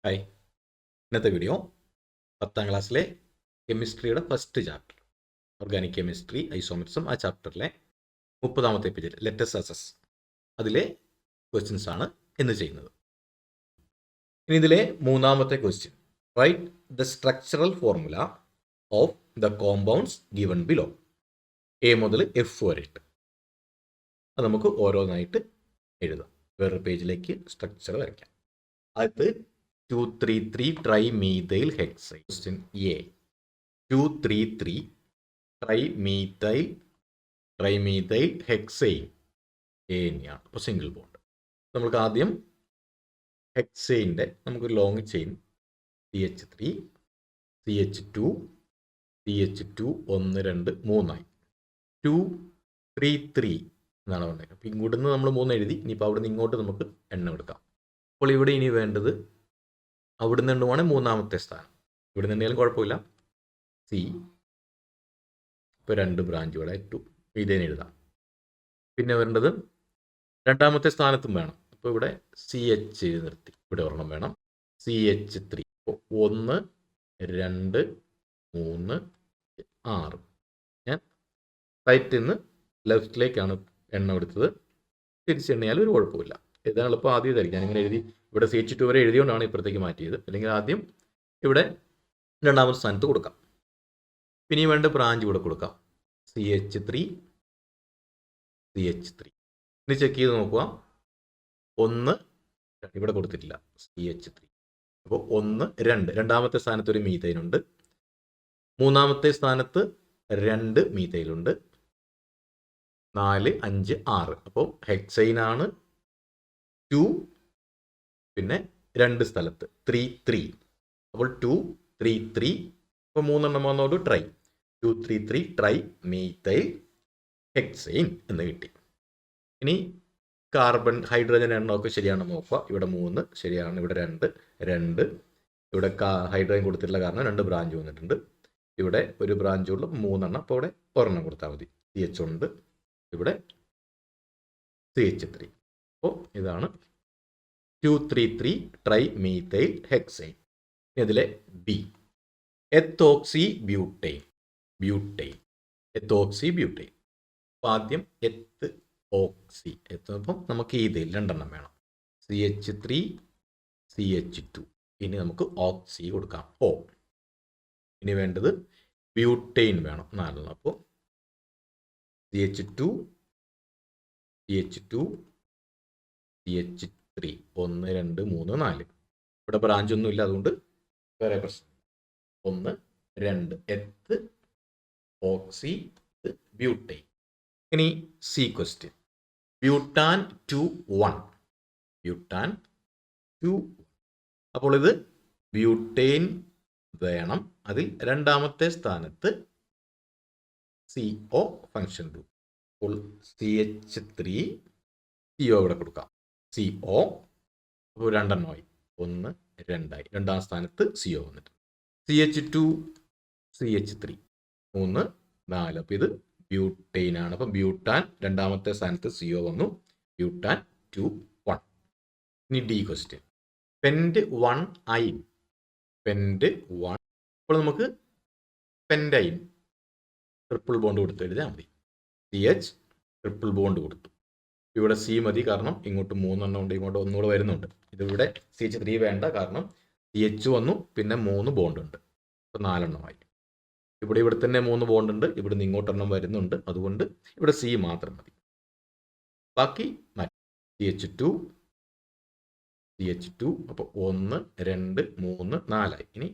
Hi, ഇന്നത്തെ video 10ാം ക്ലാസ്സിലെ കെമിസ്ട്രിയുടെ first chapter organic chemistry ഐസോമെറ്റ്സും ആ ചാപ്റ്ററിലെ 30ാമത്തെ പേജിൽ ലെറ്റസ് അസസ് അതിലെ ക്വസ്റ്റ്യൻസ് ആണ് ഇന്ന് ചെയ്യുന്നത്. ഇനി ഇതിലെ മൂന്നാമത്തെ question, write the structural formula of the compounds given below. A മുതൽ എഫ് വരെയിട്ട് അത് നമുക്ക് ഓരോന്നായിട്ട് എഴുതാം. വേറൊരു പേജിലേക്ക് സ്ട്രക്ചർ വരയ്ക്കാം. അത് 233 trimethyl hexane. Question A. 233 trimethyl hexane A തന്നെയാണ്. അപ്പോൾ സിംഗിൾ ബോണ്ട്. നമുക്ക് ആദ്യം ഹെക്സൈൻ്റെ നമുക്കൊരു long chain CH3 CH2 CH2 1 2 3 233 എന്നാണ് പറഞ്ഞത്. അപ്പോൾ ഇങ്ങോട്ട് നമ്മൾ 3 എഴുതി. ഇനിയിപ്പോൾ അവിടെ നിന്ന് ഇങ്ങോട്ട് നമുക്ക് എണ്ണം എടുക്കാം. അപ്പോൾ ഇവിടെ ഇനി വേണ്ടത് അവിടെ നിന്ന് എണ്ണുവാണ് മൂന്നാമത്തെ സ്ഥാനം. ഇവിടെ നിന്നാലും കുഴപ്പമില്ല. സി, ഇപ്പോൾ 2 ബ്രാഞ്ചുകളെ 2 ഇതേനെ എഴുതാം. പിന്നെ വരേണ്ടത് രണ്ടാമത്തെ സ്ഥാനത്തും വേണം. അപ്പോൾ ഇവിടെ CH നിർത്തി, ഇവിടെ ഒരെണ്ണം വേണം. CH3 1 2 3 6. ഞാൻ റൈറ്റിൽ നിന്ന് ലെഫ്റ്റിലേക്കാണ് എണ്ണം എടുത്തത്. തിരിച്ചെണ്ണിയാലും ഒരു കുഴപ്പമില്ല. എഴുതാൻ എളുപ്പം ആദ്യം ഇതായിരിക്കും. ഞാനിങ്ങനെ എഴുതി ഇവിടെ CH2 വരെ എഴുതിയോണ്ടാണ് ഇപ്പുറത്തേക്ക് മാറ്റിയത്. അല്ലെങ്കിൽ ആദ്യം ഇവിടെ രണ്ടാമത്തെ സ്ഥാനത്ത് കൊടുക്കാം. പിന്നെ വേണ്ട ബ്രാഞ്ച് ഇവിടെ കൊടുക്കാം. CH3 ഇനി ചെക്ക് ചെയ്ത് നോക്കുക. 1 ഇവിടെ കൊടുത്തിട്ടില്ല. CH3 അപ്പോൾ 1 2 രണ്ടാമത്തെ സ്ഥാനത്ത് ഒരു മീഥൈനുണ്ട്. മൂന്നാമത്തെ സ്ഥാനത്ത് 2 മീഥൈലുണ്ട്. 4 5 6. അപ്പോൾ ഹെക്സൈനാണ് 2, പിന്നെ 2 സ്ഥലത്ത് 3 3. അപ്പോൾ 2 3 3. അപ്പോൾ 3 എണ്ണം വന്നോട് ട്രൈ 233 ട്രൈ മീഥൈൽ ഹെക്സൈൻ എന്ന് കിട്ടി. ഇനി കാർബൺ ഹൈഡ്രജൻ എണ്ണമൊക്കെ ശരിയാണെന്ന് നോക്കുക. ഇവിടെ 3 ശരിയാണ്, ഇവിടെ 2 2. ഇവിടെ ഹൈഡ്രജൻ കൊടുത്തിട്ടുള്ള കാരണം 2 ബ്രാഞ്ച് വന്നിട്ടുണ്ട്. ഇവിടെ ഒരു ബ്രാഞ്ചുള്ള 3 എണ്ണം. അപ്പോൾ ഇവിടെ ഒരെണ്ണം കൊടുത്താൽ മതി. CH ഉണ്ട്, ഇവിടെ CH3. അപ്പോൾ ഇതാണ് 233 trimethyl hexane. ഇതിലെ ബി, എത്തോക്സി ബ്യൂട്ടൈൻ. അപ്പോൾ ആദ്യം എത്ത് ഓക്സി എത്തുമ്പം നമുക്ക് ഇതിൽ 2 എണ്ണം വേണം. CH3 CH2. ഇനി നമുക്ക് ഓക്സി കൊടുക്കാം, O. ഇനി വേണ്ടത് ബ്യൂട്ടൈൻ വേണം, 4 എണ്ണം. അപ്പോൾ CH2 CH3 1 2 3 4. ഇവിടെ ബ്രാഞ്ച് ഒന്നും ഇല്ല, അതുകൊണ്ട് വേറെ പ്രശ്നം. 1 2 എത്ത് ഓക്സി ബ്യൂട്ടൈൻ. ഇനി സി ക്വസ്റ്റ്യൻ, ബ്യൂട്ടാൻ 2 1. അപ്പോൾ ഇത് ബ്യൂട്ടൈൻ വേണം. അതിൽ രണ്ടാമത്തെ സ്ഥാനത്ത് CO ഫംഗ്ഷൻ 2. അപ്പോൾ CH3 CO ഇവിടെ കൊടുക്കാം. CO അപ്പോൾ 2 എണ്ണമായി, 1 2 ആയി. രണ്ടാം സ്ഥാനത്ത് CO വന്നിട്ട്. CH2 CH3 3 4. അപ്പോൾ ഇത് ബ്യൂട്ടൈൻ ആണ്. അപ്പം ബ്യൂട്ടാൻ രണ്ടാമത്തെ സ്ഥാനത്ത് CO വന്നു, ബ്യൂട്ടാൻ 2 1. ഇനി ഡി ക്വസ്റ്റ്യൻ, പെൻറ്റ് 1 ഐൻ. അപ്പോൾ നമുക്ക് പെൻറ്റൈൻ ട്രിപ്പിൾ ബോണ്ട് കൊടുത്ത് എഴുതിയാൽ മതി. CH ട്രിപ്പിൾ ബോണ്ട് കൊടുത്തു. ഇവിടെ സി മതി, കാരണം ഇങ്ങോട്ട് 3 എണ്ണം ഉണ്ട്, ഇങ്ങോട്ട് ഒന്നുകൂടെ വരുന്നുണ്ട്. ഇതിവിടെ CH3 വേണ്ട, കാരണം CH വന്നു, പിന്നെ 3 ബോണ്ട് ഉണ്ട്. അപ്പോൾ 4 എണ്ണമായി. ഇവിടെ തന്നെ 3 ബോണ്ട് ഉണ്ട്, ഇവിടെ നിന്ന് ഇങ്ങോട്ടെണ്ണം വരുന്നുണ്ട്, അതുകൊണ്ട് ഇവിടെ സി മാത്രം മതി. ബാക്കി മാറ്റി. CH2 അപ്പോൾ 1 2 3 4 ആയി. ഇനി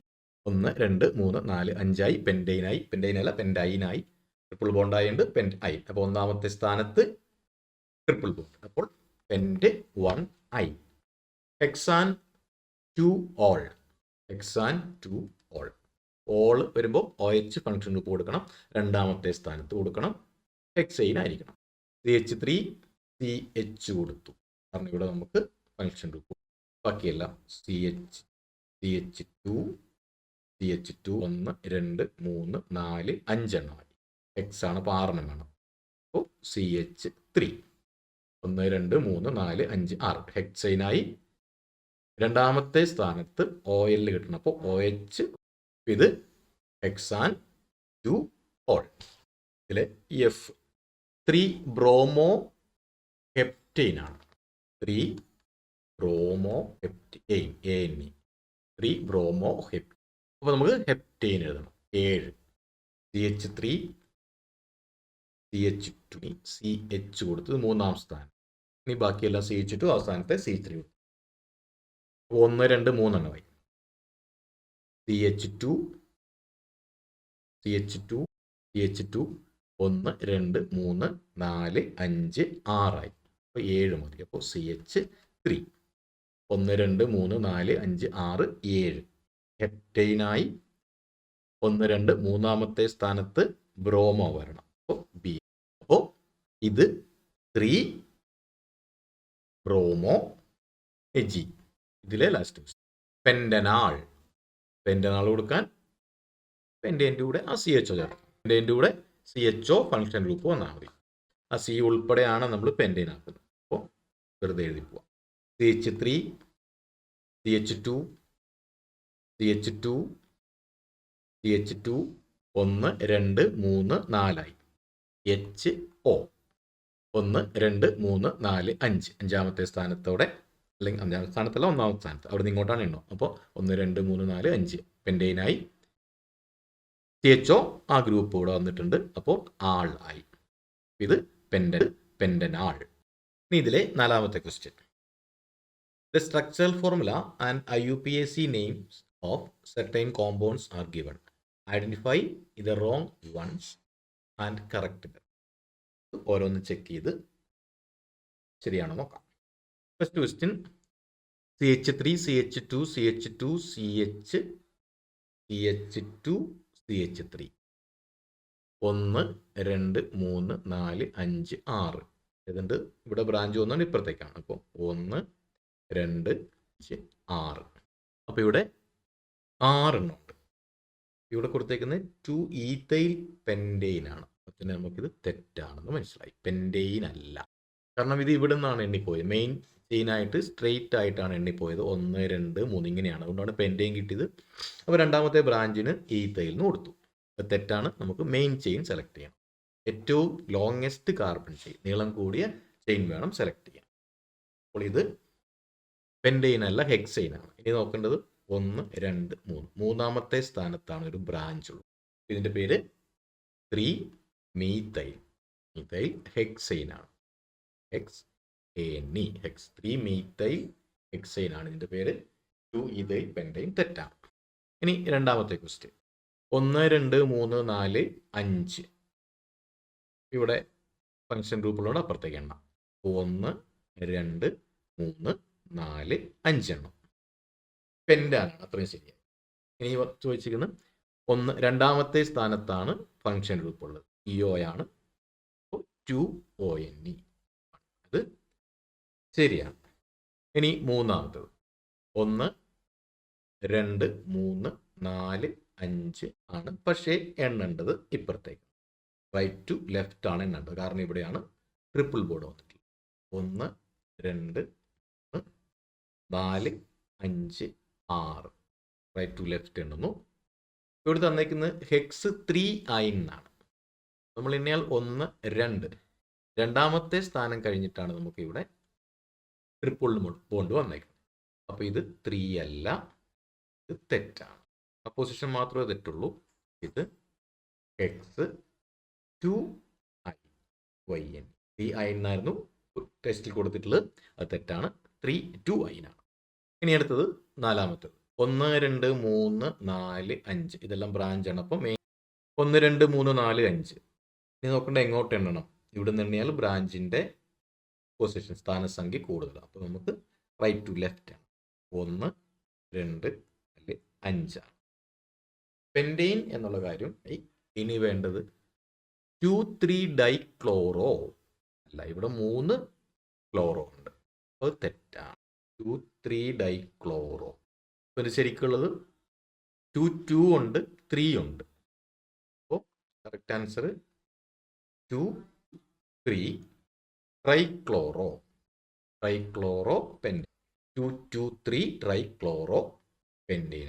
1 2 3 4 5 ആയി. പെൻറ്റൈനായി, പെൻറ്റൈനല്ല പെൻറ്റൈനായി. ട്രിപ്പിൾ ബോണ്ട് ആയതുകൊണ്ട് പെൻറ്റൈൻ. അപ്പോൾ ഒന്നാമത്തെ സ്ഥാനത്ത് ട്രിപ്പിൾ ബോണ്ട്. അപ്പോൾ പെൻറ്റ് 1 ഐ. Hexane 2 all. ഓൾ വരുമ്പോൾ OH ഫംഗ്ഷൻ ഗ്രൂപ്പ് കൊടുക്കണം, രണ്ടാമത്തെ സ്ഥാനത്ത് കൊടുക്കണം, ഹെക്സൈൻ ആയിരിക്കണം. CH3 CH കൊടുത്തു, കാരണം ഇവിടെ നമുക്ക് ഫംഗ്ഷൻ ഗ്രൂപ്പ്. ബാക്കിയെല്ലാം CH2 1 2 3 4 5 എണ്ണമായി. ഹെക്സ് ആണ്, അപ്പോൾ 6 എണ്ണം വേണം. അപ്പോൾ CH3 1 2 3 4 5 6 ഹെക്സൈനായി. രണ്ടാമത്തെ സ്ഥാനത്ത് OL കിട്ടണം. അപ്പോൾ OH ഇത് ഹെക്സാൻ 2 ഓൾ. ഇതിൽ F 3 ബ്രോമോ ഹെപ്റ്റെയിൻ ആണ്. 3 bromo heptane ANE 3 bromo heptane. അപ്പോൾ നമുക്ക് ഹെപ്റ്റെയിൻ എഴുതണം. 7 CH3 CH2 CH കൊടുത്തത് മൂന്നാം സ്ഥാനം. ഇനി ബാക്കിയെല്ലാം CH2 അവസാനത്തെ C3. 1 2 3 എണ്ണമായി. CH2 CH2 CH2 1 2 3 4 5 6 ആയി. അപ്പോൾ 7 മതി. അപ്പോൾ CH3 1 2 3 4 5 6 7 ഹെപ്റ്റെയിനായി. 1 2 മൂന്നാമത്തെ സ്ഥാനത്ത് ബ്രോമോ വരണം. അപ്പോൾ B. അപ്പോൾ ഇത് 3 ബ്രോമോ Ag. ഇതിലെ ലാസ്റ്റ് പെൻഡനാൾ. പെൻഡനാൾ കൊടുക്കാൻ പെൻഡേൻ്റെ കൂടെ ആ CHO ചേർക്കാം. പെൻഡേൻ്റെ കൂടെ CHO ഫംഗ്ഷൻ ഗ്രൂപ്പ് വന്നാൽ മതി. ആ C ഉൾപ്പെടെയാണ് നമ്മൾ പെൻഡേൻ ആക്കുന്നത്. അപ്പോൾ വെറുതെ എഴുതി പോവാം. CH3 CH2 CH2 CH2 1 2 3 4 ആയി. HO 1 2 3 4 5 അഞ്ചാമത്തെ സ്ഥാനത്തോടെ, അല്ലെങ്കിൽ അഞ്ചാമത്തെ സ്ഥാനത്തല്ല ഒന്നാമത്തെ സ്ഥാനത്ത്, അവിടെ നിന്ന് ഇങ്ങോട്ടാണ് എണ്ണോ. അപ്പോൾ 1 2 3 4 5 പെൻഡെയിനായി. CHO ആ ഗ്രൂപ്പ് ഇവിടെ വന്നിട്ടുണ്ട്. അപ്പോൾ ആൾ ആയി. ഇത് പെൻഡനാൾ. ഇനി ഇതിലെ നാലാമത്തെ question. The structural formula and IUPAC names of certain compounds are given. Identify the wrong ones and correct them. ഓരോന്ന് ചെക്ക് ചെയ്ത് ശരിയാണോ നോക്കാം. First question CH3 CH2 CH2 CH CH2 CH3 1 2 3 4 5 6 ഏതുണ്ട്. ഇവിടെ ബ്രാഞ്ച് 1 ഇപ്പുറത്തേക്കാണ്. അപ്പോൾ 1 2 5 6. അപ്പോൾ ഇവിടെ 6 എണ്ണമുണ്ട്. ഇവിടെ കൊടുത്തേക്കുന്നത് 2 ഈഥൈൽ പെൻഡെയിൻ ആണ്. അപ്പോൾ തന്നെ നമുക്കിത് തെറ്റാണെന്ന് മനസ്സിലായി. പെൻഡെയിൻ അല്ല. കാരണം ഇത് ഇവിടെ നിന്നാണ് എണ്ണിപ്പോയത്. മെയിൻ ചെയിനായിട്ട് സ്ട്രെയിറ്റ് ആയിട്ടാണ് എണ്ണിപ്പോയത്. 1 2 3 ഇങ്ങനെയാണ്. അതുകൊണ്ടാണ് പെൻഡെയിൻ കിട്ടിയത്. അപ്പോൾ രണ്ടാമത്തെ ബ്രാഞ്ചിന് ഈഥൈലിന് കൊടുത്തു. അത് തെറ്റാണ്. നമുക്ക് മെയിൻ ചെയിൻ സെലക്ട് ചെയ്യണം. ഏറ്റവും ലോങ്ങസ്റ്റ് കാർബൺ ചെയിൻ, നീളം കൂടിയ ചെയിൻ വേണം സെലക്ട് ചെയ്യാൻ. അപ്പോൾ ഇത് പെൻഡെയിൻ അല്ല, ഹെക്സെയിൻ ആണ്. ഇനി നോക്കേണ്ടത് 1 2 3 മൂന്നാമത്തെ സ്ഥാനത്താണ് ഒരു ബ്രാഞ്ച് ഉള്ളത്. ഇതിൻ്റെ പേര് 3 മീഥൈൽ. മീഥൈൽ ഹെക്സെയിൻ ആണ്. HEX ഹെക്സ് 3 മീഥൈൽ ഹെക്സെയിൻ ആണ് ഇതിൻ്റെ പേര്. 2 ഈഥൈൽ പെൻഡെയിൻ തെറ്റാണ്. ഇനി രണ്ടാമത്തെ ക്വസ്റ്റ്യൻ 1 2 3 4 5. ഇവിടെ ഫംഗ്ഷൻ ഗ്രൂപ്പുകളോട് അപ്പുറത്തേക്ക് എണ്ണ. 1 2 3 4 5 എണ്ണം പെൻഡാനാണ്. അത്രയും ശരിയായി. ഇനി ചോദിച്ചിരിക്കുന്നത് രണ്ടാമത്തെ സ്ഥാനത്താണ് ഫംഗ്ഷൻ ഗ്രൂപ്പ് ഉള്ളത്. EO ആണ്. 2ONE. അത് ശരിയാണ്. ഇനി മൂന്നാമത്തത് 1 2 3 4 5 ആണ്. പക്ഷേ എണ്ണേണ്ടത് ഇപ്പുറത്തേക്ക്, റൈറ്റ് ടു ലെഫ്റ്റ് ആണ് എണ്ണേണ്ടത്. കാരണം ഇവിടെയാണ് ട്രിപ്പിൾ ബോർഡ് വന്നിട്ടുള്ളത്. 1 2 4 5 6 റൈറ്റ് ടു ലെഫ്റ്റ് എണ്ണുന്നു. ഇവിടെ തന്നേക്കുന്നത് ഹെക്സ് 3 എന്നാണ്. നമ്മൾ എണ്ണിയാൽ 1 2 രണ്ടാമത്തെ സ്ഥാനം കഴിഞ്ഞിട്ടാണ് നമുക്ക് ഇവിടെ ട്രിപ്പിൾ ബോണ്ട് വന്നേക്കുന്നത്. അപ്പോൾ ഇത് 3 അല്ല, ഇത് തെറ്റാണ്. ആ പൊസിഷൻ മാത്രമേ തെറ്റുള്ളൂ. ഇത് ഹെക്സ് 2IYN 3I എന്നായിരുന്നു ടെസ്റ്റിൽ കൊടുത്തിട്ടുള്ളത്. അത് തെറ്റാണ്. 2I ആണ്. ഇനി അടുത്തത് നാലാമത്തത് 1 2 3 4 5 ഇതെല്ലാം ബ്രാഞ്ചാണ്. അപ്പോൾ 1 2 3 4 5. ഇനി നോക്കേണ്ട എങ്ങോട്ട് എണ്ണണം. ഇവിടെ നിന്ന് എണ്ണിയാൽ ബ്രാഞ്ചിൻ്റെ പൊസിഷൻ സ്ഥാനസംഖ്യ കൂടുതലാണ്. അപ്പോൾ നമുക്ക് റൈറ്റ് ടു ലെഫ്റ്റ് ആണ്. 1 2 5 ആണ്. പെൻഡെയിൻ എന്നുള്ള കാര്യം. ഇനി വേണ്ടത് 2,3 ഡൈക്ലോറോ അല്ല, ഇവിടെ 3 ക്ലോറോ ഉണ്ട്. അപ്പോൾ തെറ്റാണ്. 2,3 ഡൈക്ലോറോ. അപ്പോൾ ഇത് ശരിക്കുള്ളത് 2 ഉണ്ട്, 3 ഉണ്ട്. അപ്പോൾ correct answer 2,3 trichloro. Trichloro pentane. 2,2,3 trichloro പെൻറ്റീനാണ്.